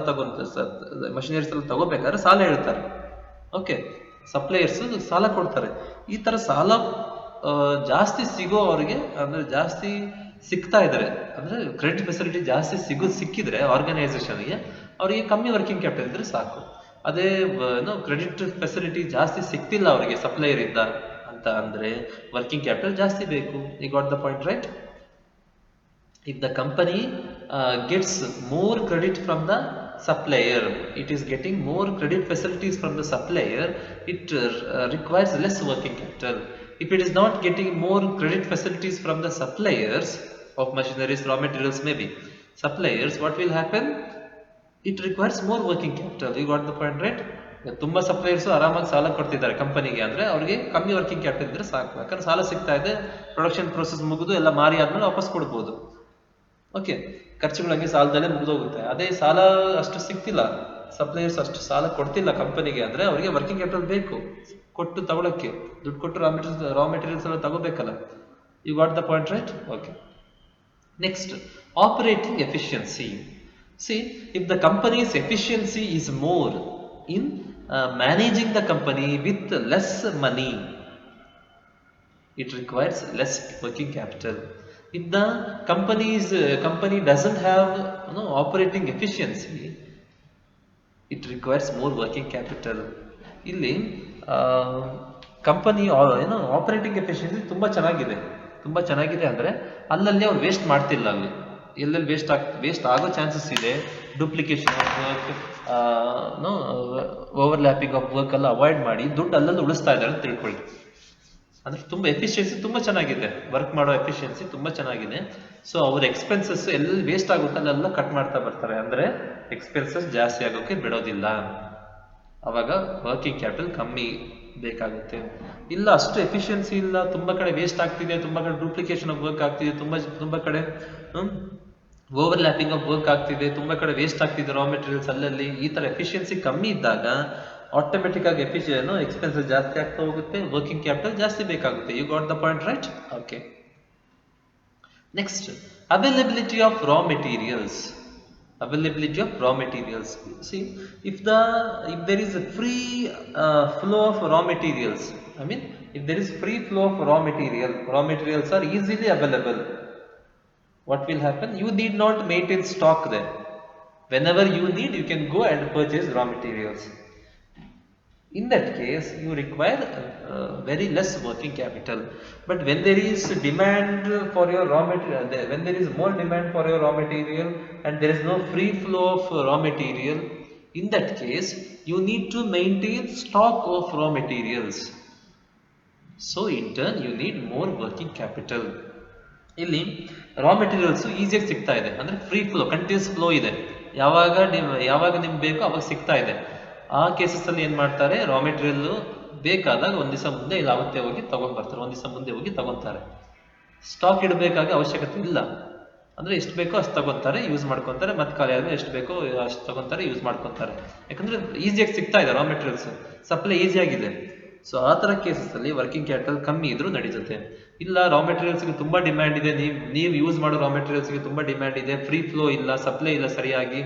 [SPEAKER 1] ಮಷಿನರೀಸ್ ಎಲ್ಲ ತಗೋಬೇಕಾದ್ರೆ ಸಾಲ ಹೇಳ್ತಾರೆ. ಓಕೆ, ಸಪ್ಲೈಯರ್ಸ್ ಸಾಲ ಕೊಡ್ತಾರೆ. ಈ ತರ ಸಾಲ ಜಾಸ್ತಿ ಸಿಗೋ ಅವ್ರಿಗೆ, ಅಂದ್ರೆ ಜಾಸ್ತಿ ಸಿಗ್ತಾ ಇದ್ರೆ, ಅಂದ್ರೆ ಕ್ರೆಡಿಟ್ ಫೆಸಿಲಿಟಿ ಜಾಸ್ತಿ ಸಿಕ್ಕಿದ್ರೆ ಆರ್ಗನೈಸೇಷನ್ಗೆ, ಅವರಿಗೆ ಕಮ್ಮಿ ವರ್ಕಿಂಗ್ ಕ್ಯಾಪಿಟಲ್ ಇದ್ರೆ ಸಾಕು. ಅದೇ ಕ್ರೆಡಿಟ್ ಫೆಸಿಲಿಟಿ ಜಾಸ್ತಿ ಸಿಗ್ತಿಲ್ಲ ಅವರಿಗೆ ಸಪ್ಲೈಯರ್ ಇಂದ ಅಂತ ಅಂದ್ರೆ ವರ್ಕಿಂಗ್ ಕ್ಯಾಪಿಟಲ್ ಜಾಸ್ತಿ ಬೇಕು. You got the point, right? If the company gets more credit from the supplier, it is getting more credit facilities from the supplier, it requires less working capital. If it is not getting more credit facilities from the suppliers of machineries, raw materials, maybe suppliers, what will happen? It requires more working capital. You got the point, right? ತುಂಬಾ suppliers ಆರಾಮಾಗಿ ಸಾಲ ಕೊಡ್ತಿದ್ದಾರೆ ಕಂಪನಿಗೆ, ಅಂದ್ರೆ ಅವ್ರಿಗೆ ಕಮ್ಮಿ working capital ಇದ್ರೆ ಸಾಕು. ಯಾಕಂದ್ರೆ ಸಾಲ ಸಿಗ್ತಾ ಇದೆ, ಪ್ರೊಡಕ್ಷನ್ ಪ್ರೋಸೆಸ್ ಮುಗಿದು ಎಲ್ಲ ಮಾರಿ ಆದ್ಮೇಲೆ ವಾಪಸ್ ಕೊಡ್ಬೋದು. ಓಕೆ, ಖರ್ಚುಗಳಂಗೆ ಸಾಲದಲ್ಲೇ ಮುಗಿದೋಗುತ್ತೆ. ಅದೇ ಸಾಲ ಅಷ್ಟು ಸಿಗ್ತಿಲ್ಲ, ಸಪ್ಲೈಯರ್ಸ್ ಅಷ್ಟು ಸಾಲ ಕೊಡ್ತಿಲ್ಲ ಕಂಪನಿಗೆ, ಅಂದ್ರೆ ಅವರಿಗೆ ವರ್ಕಿಂಗ್ ಕ್ಯಾಪಿಟಲ್ ಬೇಕು ಕೊಟ್ಟು ತಗೊಳಕ್ಕೆ. ದುಡ್ಡು ಕೊಟ್ಟು ರಾ ಮೆಟೀರಿಯಲ್ಸ್ ಎಲ್ಲ ತಗೋಬೇಕಲ್ಲ. You got the point, right? Okay, next, operating efficiency. See, if the company's efficiency is more in managing the company with less money, it requires less working capital. If the company doesn't have operating efficiency, it requires more working capital. ಇಲ್ಲಿ company operating efficiency ತುಂಬಾ ಚೆನ್ನಾಗಿದೆ ಅಂದ್ರೆ ಅಲ್ಲಲ್ಲಿ ಅವ್ರು waste ಮಾಡ್ತಿಲ್ಲ. ಅಲ್ಲಿ ಎಲ್ಲೆಲ್ಲಿ waste ಆಗೋ ಚಾನ್ಸಸ್ ಇದೆ, duplication of work, overlapping of work ಎಲ್ಲ ಅವಾಯ್ಡ್ ಮಾಡಿ ದುಡ್ಡು ಅಲ್ಲಲ್ಲಿ ಉಳಿಸ್ತಾ ಇದ್ದಾರೆ ಅಂತ ತಿಳ್ಕೊಳ್ಳಿ. ಅಂದ್ರೆ ತುಂಬಾ ಎಫಿಷಿಯನ್ಸಿ ತುಂಬಾ ಚೆನ್ನಾಗಿದೆ, ವರ್ಕ್ ಮಾಡೋ ಎಫಿಷಿಯನ್ಸಿ ತುಂಬಾ ಚೆನ್ನಾಗಿದೆ. ಸೊ ಅವ್ರ ಎಕ್ಸ್ಪೆನ್ಸಸ್ ಎಲ್ಲಿ ವೇಸ್ಟ್ ಆಗುತ್ತೆ ಅಲ್ಲೆಲ್ಲ ಕಟ್ ಮಾಡ್ತಾ ಬರ್ತಾರೆ, ಅಂದ್ರೆ ಎಕ್ಸ್ಪೆನ್ಸಸ್ ಜಾಸ್ತಿ ಆಗೋಕೆ ಬಿಡೋದಿಲ್ಲ. ಅವಾಗ ವರ್ಕಿಂಗ್ ಕ್ಯಾಪಿಟಲ್ ಕಮ್ಮಿ ಬೇಕಾಗುತ್ತೆ. ಇಲ್ಲ ಅಷ್ಟು ಎಫಿಷಿಯನ್ಸಿ ಇಲ್ಲ, ತುಂಬಾ ಕಡೆ ವೇಸ್ಟ್ ಆಗ್ತಿದೆ, ತುಂಬಾ ಕಡೆ ಡೂಪ್ಲಿಕೇಶನ್ ಆಫ್ ವರ್ಕ್ ಆಗ್ತಿದೆ, ತುಂಬಾ ಕಡೆ ಓವರ್ಲ್ಯಾಪಿಂಗ್ ಆಫ್ ವರ್ಕ್ ಆಗ್ತಿದೆ, ತುಂಬಾ ಕಡೆ ವೇಸ್ಟ್ ಆಗ್ತಿದೆ ರಾ ಮೆಟೀರಿಯಲ್ಸ್ ಅಲ್ಲಲ್ಲಿ. ಈ ತರ ಎಫಿಷಿಯನ್ಸಿ ಕಮ್ಮಿ ಇದ್ದಾಗ ಆಟೋಮೆಟಿಕ್ ಆಗಿ ಎಕ್ಸ್ಪೆನ್ಸಸ್ ಜಾಸ್ತಿ ಆಗ್ತಾ ಹೋಗುತ್ತೆ, ವರ್ಕಿಂಗ್ ಕ್ಯಾಪಿಟಲ್ ಜಾಸ್ತಿ ಬೇಕಾಗುತ್ತೆ. You got the point, right? Okay, next, availability of raw materials. Availability of raw materials. See, if there is a free flow of raw materials, if there is free flow of raw materials are easily available, what will happen? You need not maintain stock there. Whenever you need, you can go and purchase raw materials. In that case, you require very less working capital. But when there is demand for your raw material, when there is more demand for your raw material and there is no free flow of raw material, in that case, you need to maintain stock of raw materials. So in turn, you need more working capital. ಇಲ್ಲಿ raw materials ಈಸಿಯಾಗಿ ಸಿಗ್ತಾ ಇದೆ, ಅಂದ್ರೆ free flow, continuous flow ಇದೆ. ಯಾವಾಗ ನಿಮ್ಗೆ ಬೇಕೋ ಅವಾಗ ಸಿಗ್ತಾ ಇದೆ. ಆ ಕೇಸಸ್ ಅಲ್ಲಿ ಏನ್ ಮಾಡ್ತಾರೆ, ರಾ ಮೆಟೀರಿಯಲ್ ಬೇಕಾದಾಗ ಒಂದ್ ದಿವಸ ಮುಂದೆ ಇಲ್ಲ ಅವತ್ತೇ ಹೋಗಿ ತಗೊಂಡ್ ಬರ್ತಾರೆ, ಒಂದ್ ದಿವಸ ಮುಂದೆ ಹೋಗಿ ತಗೊಂತಾರೆ. ಸ್ಟಾಕ್ ಇಡಬೇಕಾಗಿ ಅವಶ್ಯಕತೆ ಇಲ್ಲ, ಅಂದ್ರೆ ಎಷ್ಟು ಬೇಕೋ ಅಷ್ಟು ತಗೊಂತಾರೆ, ಯೂಸ್ ಮಾಡ್ಕೊಂತಾರೆ, ಮತ್ತೆ ಖಾಲಿ ಆದ್ಮೇಲೆ ಎಷ್ಟು ಬೇಕೋ ಅಷ್ಟು ತಗೊಂತಾರೆ, ಯೂಸ್ ಮಾಡ್ಕೊಂತಾರೆ. ಯಾಕಂದ್ರೆ ಈಸಿಯಾಗಿ ಸಿಗ್ತಾ ಇದೆ ರಾ ಮೆಟೀರಿಯಲ್ಸ್, ಸಪ್ಲೈ ಈಸಿ ಆಗಿದೆ. ಸೊ ಆ ತರ ಕೇಸಸ್ ಅಲ್ಲಿ ವರ್ಕಿಂಗ್ ಕ್ಯಾಪಿಟಲ್ ಕಮ್ಮಿ ಇದ್ರೂ ನಡೀತದೆ. ಇಲ್ಲ ರಾ ಮೆಟೀರಿಯಲ್ಸ್ಗೆ ತುಂಬಾ ಡಿಮ್ಯಾಂಡ್ ಇದೆ, ನೀವು ಯೂಸ್ ಮಾಡೋ ರಾ ಮೆಟೀರಿಯಲ್ಸ್ಗೆ ತುಂಬಾ ಡಿಮ್ಯಾಂಡ್ ಇದೆ, ಫ್ರೀ ಫ್ಲೋ ಇಲ್ಲ, ಸಪ್ಲೈ ಇಲ್ಲ ಸರಿಯಾಗಿ,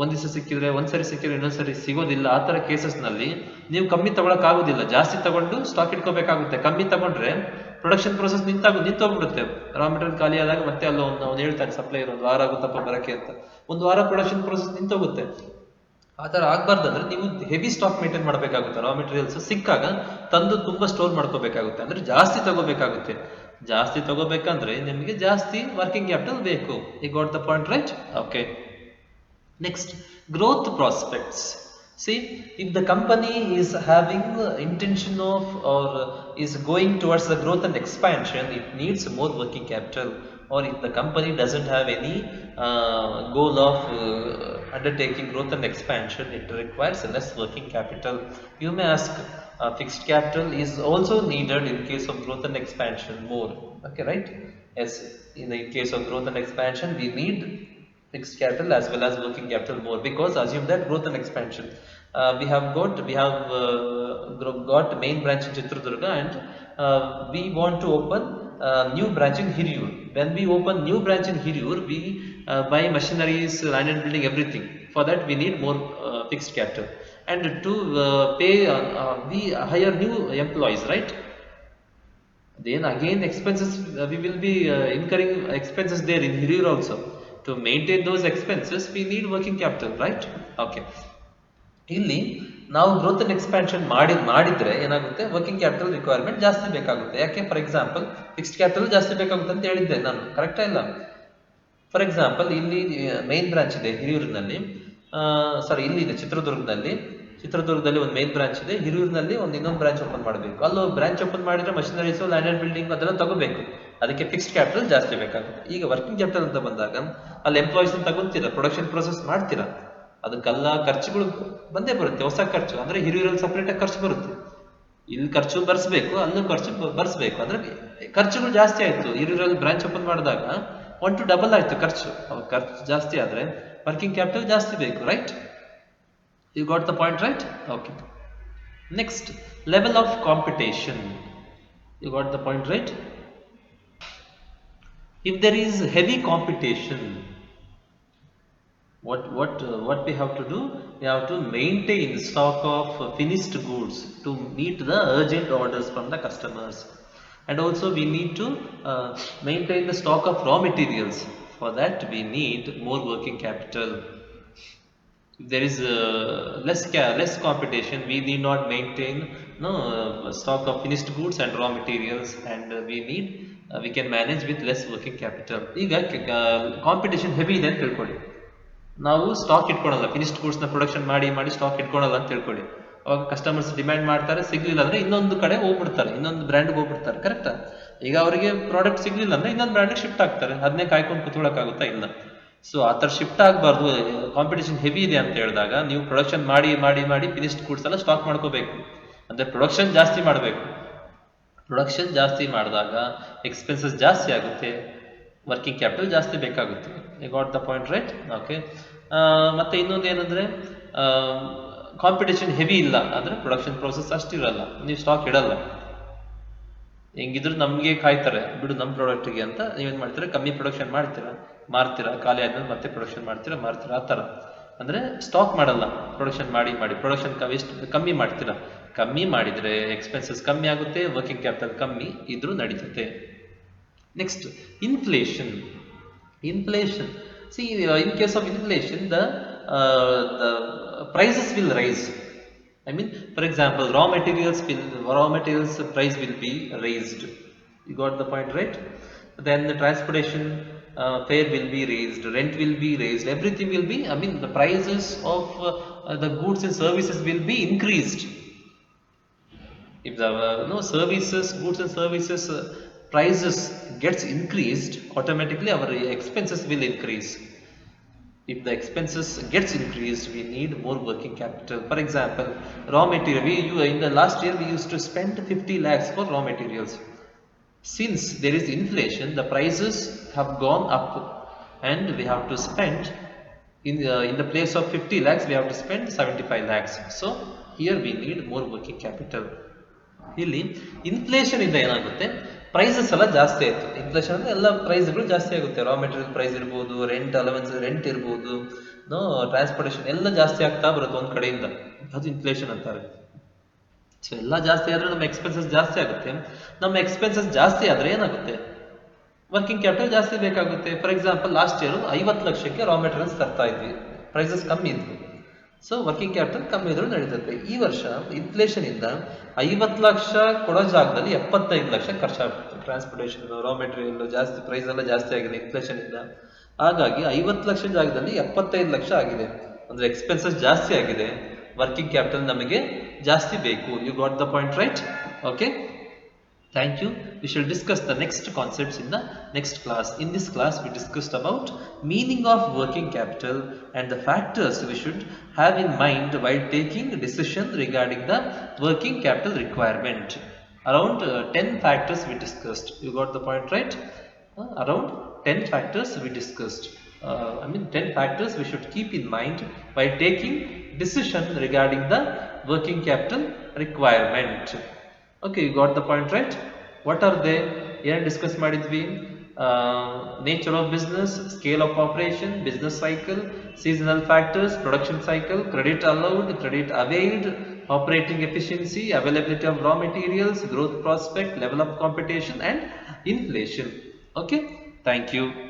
[SPEAKER 1] ಒಂದ್ ದಿವಸ ಸಿಕ್ಕಿದ್ರೆ ಒಂದ್ಸರಿ ಸಿಕ್ಕಿದ್ರೆ ಇನ್ನೊಂದ್ಸರಿ ಸಿಗೋದಿಲ್ಲ. ಆ ತರ ಕೇಸಸ್ ನಲ್ಲಿ ನೀವು ಕಮ್ಮಿ ತಗೊಳಕ್ ಆಗೋದಿಲ್ಲ, ಜಾಸ್ತಿ ತಗೊಂಡು ಸ್ಟಾಕ್ ಇಟ್ಕೋಬೇಕಾಗುತ್ತೆ. ಕಮ್ಮಿ ತಗೊಂಡ್ರೆ ಪ್ರೊಡಕ್ಷನ್ ಪ್ರೋಸೆಸ್ ನಿಂತೋಗ್ಬಿಡುತ್ತೆ. ರಾ ಮೆಟೀರಿಯಲ್ ಖಾಲಿ ಆದಾಗ ಮತ್ತೆ ಅಲ್ಲ ಅವ್ನು ಹೇಳ್ತಾರೆ ಸಪ್ಲೈಯರ್, ಒಂದು ವಾರ ಆಗುತ್ತಪ್ಪ ಬರಕ್ಕೆ ಅಂತ, ಒಂದು ವಾರ ಪ್ರೊಡಕ್ಷನ್ ಪ್ರೋಸೆಸ್ ನಿಂತೋಗುತ್ತೆ. ಆ ತರ ಆಗ್ಬಾರ್ದಂದ್ರೆ ನೀವು ಹೆವಿ ಸ್ಟಾಕ್ ಮೇಂಟೈನ್ ಮಾಡ್ಬೇಕಾಗುತ್ತೆ. ರಾ ಮೆಟೀರಿಯಲ್ಸ್ ಸಿಕ್ಕಾಗ ತಂದು ತುಂಬಾ ಸ್ಟೋರ್ ಮಾಡ್ಕೋಬೇಕಾಗುತ್ತೆ, ಅಂದ್ರೆ ಜಾಸ್ತಿ ತಗೋಬೇಕಾಗುತ್ತೆ. ಜಾಸ್ತಿ ತಗೋಬೇಕಂದ್ರೆ ನಿಮಗೆ ಜಾಸ್ತಿ ವರ್ಕಿಂಗ್ ಕ್ಯಾಪಿಟಲ್ ಬೇಕು. You got the point, right? Okay, next, growth prospects. See, if the company is having intention of or is going towards the growth and expansion, it needs more working capital. Or if the company doesn't have any goal of undertaking growth and expansion, it requires less working capital. You may ask, fixed capital is also needed in case of growth and expansion more. Okay, right? Yes, in the case of growth and expansion, we need fixed capital as well as working capital more, because assume that growth and expansion, we have got main branch in Chitradurga, and we want to open new branch in Hirur. When we open new branch in Hirur, we buy machineries, land and building, everything. For that we need more fixed capital, and to pay we hire new employees, right? Then again expenses, we will be incurring expenses there in Hirur also. To maintain those expenses we need working capital, right? Okay. ಇಲ್ಲಿ ನಾವು growth and expansion ಮಾಡಿದ್ರೆ ಏನಾಗುತ್ತೆ, working capital requirement ಜಾಸ್ತಿ ಬೇಕಾಗುತ್ತೆ. ಯಾಕೆ? For example fixed capital ಜಾಸ್ತಿ ಬೇಕಾಗುತ್ತೆ ಅಂತ ಹೇಳಿದ್ದೆ ನಾನು, ಕರೆಕ್ಟಾ ಇಲ್ಲ? ಫಾರ್ ಎಕ್ಸಾಂಪಲ್ ಇಲ್ಲಿ ಮೇನ್ ಬ್ರಾಂಚ್ ಇದೆ ಹಿರಿಯೂರಿನಲ್ಲಿ, ಸಾರಿ ಇಲ್ಲಿದೆ ಚಿತ್ರದುರ್ಗದಲ್ಲಿ ಒಂದು ಮೇನ್ ಬ್ರಾಂಚ್ ಇದೆ, ಹಿರಿಯೂರಿನಲ್ಲಿ ಒಂದು ಇನ್ನೊಂದು ಬ್ರಾಂಚ್ ಓಪನ್ ಮಾಡಬೇಕು. ಅಲ್ಲೋ ಬ್ರಾಂಚ್ ಓಪನ್ ಮಾಡಿದ್ರೆ ಮಷಿನರೀಸ್, ಲ್ಯಾಂಡ್ ಅಂಡ್ ಬಿಲ್ಡಿಂಗ್ ಅದೆಲ್ಲ ತಗೋಬೇಕು, ಅದಕ್ಕೆ ಫಿಕ್ಸ್ಡ್ ಕ್ಯಾಪಿಟಲ್ ಜಾಸ್ತಿ ಬೇಕಾಗುತ್ತೆ. ಈಗ ವರ್ಕಿಂಗ್ ಕ್ಯಾಪಿಟಲ್ ಅಂತ ಬಂದಾಗ ಅಲ್ಲಿ ಎಂಪ್ಲಾಯೀಸ್ ತಗೊಂತೀರಾ, ಪ್ರೊಡಕ್ಷನ್ ಪ್ರೊಸೆಸ್ ಮಾಡ್ತೀರಾ, ಅದಕ್ಕೆಲ್ಲ ಖರ್ಚುಗಳು ಬಂದೇ ಬರುತ್ತೆ, ಹೊಸ ಖರ್ಚು. ಅಂದ್ರೆ ಹಿರಿಯೂರಲ್ಲಿ ಸಪ್ರೇಟ್ ಆಗಿ ಖರ್ಚು ಬರುತ್ತೆ, ಇಲ್ಲಿ ಖರ್ಚು ಬರ್ಸ್ಬೇಕು, ಅಲ್ಲೂ ಖರ್ಚು ಬರ್ಸ್ಬೇಕು. ಅಂದ್ರೆ ಖರ್ಚುಗಳು ಜಾಸ್ತಿ ಆಯ್ತು. ಹಿರಿಯೂರಲ್ಲಿ ಬ್ರಾಂಚ್ ಓಪನ್ ಮಾಡಿದಾಗ 1 to double ಆಯ್ತು ಖರ್ಚು. ಖರ್ಚು ಜಾಸ್ತಿ ಆದ್ರೆ ವರ್ಕಿಂಗ್ ಕ್ಯಾಪಿಟಲ್ ಜಾಸ್ತಿ ಬೇಕು, right? You got the point, right? Okay. Next, level of competition. You got the point, right? If there is heavy competition, what we have to do? We have to maintain stock of finished goods to meet the urgent orders from the customers, and also we need to maintain the stock of raw materials. For that we need more working capital. If there is less competition, we need not maintain stock of finished goods and raw materials, and we can manage with less working capital. ಈಗ competition heavy ಇದೆ ಅಂತ ತಿಳ್ಕೊಳ್ಳಿ, ನಾವು stock ಇಟ್ಕೊಳಲ್ಲ, finished goods ನ production ಮಾಡಿ stock ಇಟ್ಕೊಳಲ್ಲ ಅಂತ ತಿಳ್ಕೊಳ್ಳಿ. ಅವಾಗ ಕಸ್ಟಮರ್ಸ್ ಡಿಮ್ಯಾಂಡ್ ಮಾಡ್ತಾರೆ, ಸಿಗ್ಲಿಲ್ಲ ಅಂದ್ರೆ ಇನ್ನೊಂದು ಕಡೆ ಹೋಗ್ಬಿಡ್ತಾರೆ, ಇನ್ನೊಂದು ಬ್ರ್ಯಾಂಡ್ಗೆ ಹೋಗ್ಬಿಡ್ತಾರೆ, ಕರೆಕ್ಟಾ? ಈಗ ಅವರಿಗೆ ಪ್ರಾಡಕ್ಟ್ ಸಿಗ್ಲಿಲ್ಲ ಅಂದ್ರೆ ಇನ್ನೊಂದು ಬ್ರ್ಯಾಂಡ್ ಶಿಫ್ಟ್ ಆಗ್ತಾರೆ, ಅದನ್ನೇ ಕಾಯ್ಕೊಂಡು ಕುತ್ಕೊಳಕ್ಕಾಗುತ್ತಾ? ಇಲ್ಲ. ಸೊ ಆ ಥರ ಶಿಫ್ಟ್ ಆಗಬಾರ್ದು. ಕಾಂಪಿಟೇಷನ್ ಹೆವಿ ಇದೆ ಅಂತ ಹೇಳಿದಾಗ ನೀವು ಪ್ರೊಡಕ್ಷನ್ ಮಾಡಿ ಫಿನಿಶ್ಡ್ ಗೂಡ್ಸ್ ಎಲ್ಲ ಸ್ಟಾಕ್ ಮಾಡ್ಕೋಬೇಕು, ಅಂದ್ರೆ ಪ್ರೊಡಕ್ಷನ್ ಜಾಸ್ತಿ ಮಾಡಬೇಕು. ಪ್ರೊಡಕ್ಷನ್ ಜಾಸ್ತಿ ಮಾಡಿದಾಗ ಎಕ್ಸ್ಪೆನ್ಸಸ್ ಜಾಸ್ತಿ ಆಗುತ್ತೆ, ವರ್ಕಿಂಗ್ ಕ್ಯಾಪಿಟಲ್ ಜಾಸ್ತಿ ಬೇಕಾಗುತ್ತೆ. You got the point, right? Okay. ಮತ್ತೆ ಇನ್ನೊಂದು ಏನಂದ್ರೆ, ಕಾಂಪಿಟೇಷನ್ ಹೆವಿ ಇಲ್ಲ ಅಂದ್ರೆ ಪ್ರೊಡಕ್ಷನ್ ಪ್ರೋಸೆಸ್ ಅಷ್ಟಿರಲ್ಲ, ನೀವು ಸ್ಟಾಕ್ ಇಡಲ್ಲ. ಹೆಂಗಿದ್ರು ನಮ್ಗೆ ಕಾಯ್ತಾರೆ, ಬಿಡು ನಮ್ಮ ಪ್ರಾಡಕ್ಟ್ಗೆ ಅಂತ ನೀವೇನ್ ಮಾಡ್ತೀರಾ, ಕಮ್ಮಿ ಪ್ರೊಡಕ್ಷನ್ ಮಾರ್ತೀರಾ, ಖಾಲಿ ಆದ್ಮೇಲೆ ಮತ್ತೆ ಪ್ರೊಡಕ್ಷನ್ ಮಾಡ್ತೀರಾ. ಆ ಥರ ಅಂದ್ರೆ ಸ್ಟಾಕ್ ಮಾಡಲ್ಲ, ಪ್ರೊಡಕ್ಷನ್ ಮಾಡಿ ಪ್ರೊಡಕ್ಷನ್ ಎಷ್ಟು ಕಮ್ಮಿ ಮಾಡ್ತೀರಾ. ಕಮ್ಮಿ ಮಾಡಿದ್ರೆ ಎಕ್ಸ್ಪೆನ್ಸಸ್ ಕಮ್ಮಿ ಆಗುತ್ತೆ, ವರ್ಕಿಂಗ್ ಕ್ಯಾಪಿಟಲ್ ಕಮ್ಮಿ ಇದ್ರೂ ನಡೀತದೆ. Next, inflation. See, in case of inflation, the prices will rise. I mean, for example, raw materials price will be raised. You got the point, right? Then the transportation fare will be raised, rent will be raised, everything will be, I mean, the prices of the goods and services will be increased. If the goods and services prices gets increased, automatically our expenses will increase. If the expenses gets increased, we need more working capital. For example, raw material, in the last year we used to spend 50 lakhs for raw materials. Since there is inflation, the prices have gone up, and we have to spend in the place of 50 lakhs we have to spend 75 lakhs. So here we need more working capital. ಇಲ್ಲಿ inflation ಇಂದ ಏನಾಗುತ್ತೆ, prices ಎಲ್ಲ ಜಾಸ್ತಿ ಆಯ್ತು. Inflation ಅಂದ್ರೆ ಎಲ್ಲ ಪ್ರೈಸ್ಗಳು ಜಾಸ್ತಿ ಆಗುತ್ತೆ. ರಾ ಮೆಟೀರಿಯಲ್ ಪ್ರೈಸ್ ಇರ್ಬೋದು, ರೆಂಟ್ ಇರ್ಬೋದು, ಟ್ರಾನ್ಸ್ಪೋರ್ಟೇಷನ್ ಎಲ್ಲ ಜಾಸ್ತಿ ಆಗ್ತಾ ಬರುತ್ತೆ ಒಂದ್ ಕಡೆಯಿಂದ, ಅದು ಇನ್ಫ್ಲೇಷನ್ ಅಂತಾರೆ. ಸೊ ಎಲ್ಲ ಜಾಸ್ತಿ ಆದ್ರೆ ನಮ್ಮ ಎಕ್ಸ್ಪೆನ್ಸಸ್ ಜಾಸ್ತಿ ಆಗುತ್ತೆ. ನಮ್ಮ ಎಕ್ಸ್ಪೆನ್ಸಸ್ ಜಾಸ್ತಿ ಆದ್ರೆ ಏನಾಗುತ್ತೆ, ವರ್ಕಿಂಗ್ ಕ್ಯಾಪಿಟಲ್ ಜಾಸ್ತಿ ಬೇಕಾಗುತ್ತೆ. ಫಾರ್ ಎಕ್ಸಾಂಪಲ್, ಲಾಸ್ಟ್ ಇಯರ್ 50 ಲಕ್ಷಕ್ಕೆ ರಾ ಮೆಟೀರಿಯಲ್ಸ್ ತರ್ತಾ ಇದ್ವಿ, ಪ್ರೈಸಸ್ ಕಮ್ಮಿ ಇದ್ವು, ಸೊ ವರ್ಕಿಂಗ್ ಕ್ಯಾಪಿಟಲ್ ಕಮ್ಮಿ ಇದ್ರೂ ನಡೀತದೆ. ಈ ವರ್ಷ ಇನ್ಫ್ಲೇಷನ್ ಇಂದ 50 ಲಕ್ಷ ಕೊಡೋ ಜಾಗದಲ್ಲಿ 75 ಲಕ್ಷ ಖರ್ಚಾಗ್ಬಿಡ್ತು. ಟ್ರಾನ್ಸ್ಪೋರ್ಟೇಷನ್, ರಾ ಮೆಟೀರಿಯಲ್ ಜಾಸ್ತಿ, ಪ್ರೈಸ್ ಎಲ್ಲ ಜಾಸ್ತಿ ಆಗಿದೆ ಇನ್ಫ್ಲೇಷನ್ ಇಂದ. ಹಾಗಾಗಿ 50 ಲಕ್ಷ ಜಾಗದಲ್ಲಿ 75 ಲಕ್ಷ ಆಗಿದೆ, ಅಂದ್ರೆ ಎಕ್ಸ್ಪೆನ್ಸಸ್ ಜಾಸ್ತಿ ಆಗಿದೆ, ವರ್ಕಿಂಗ್ ಕ್ಯಾಪಿಟಲ್ ನಮಗೆ ಜಾಸ್ತಿ ಬೇಕು. You got the point, right? Okay, thank you. We shall discuss the next concepts in the next class. In this class we discussed about meaning of working capital and the factors we should have in mind while taking decision regarding the working capital requirement. Around 10 factors we discussed. You got the point, right? Around 10 factors we discussed. 10 factors we should keep in mind while taking decision regarding the working capital requirement. Okay, you got the point, right? What are they? ಏನ್ discuss ಮಾಡಿದ್ವಿ? Nature of business, scale of operation, business cycle, seasonal factors, production cycle, credit allowed, credit availed, operating efficiency, availability of raw materials, growth prospect, level of competition and inflation. Okay, thank you.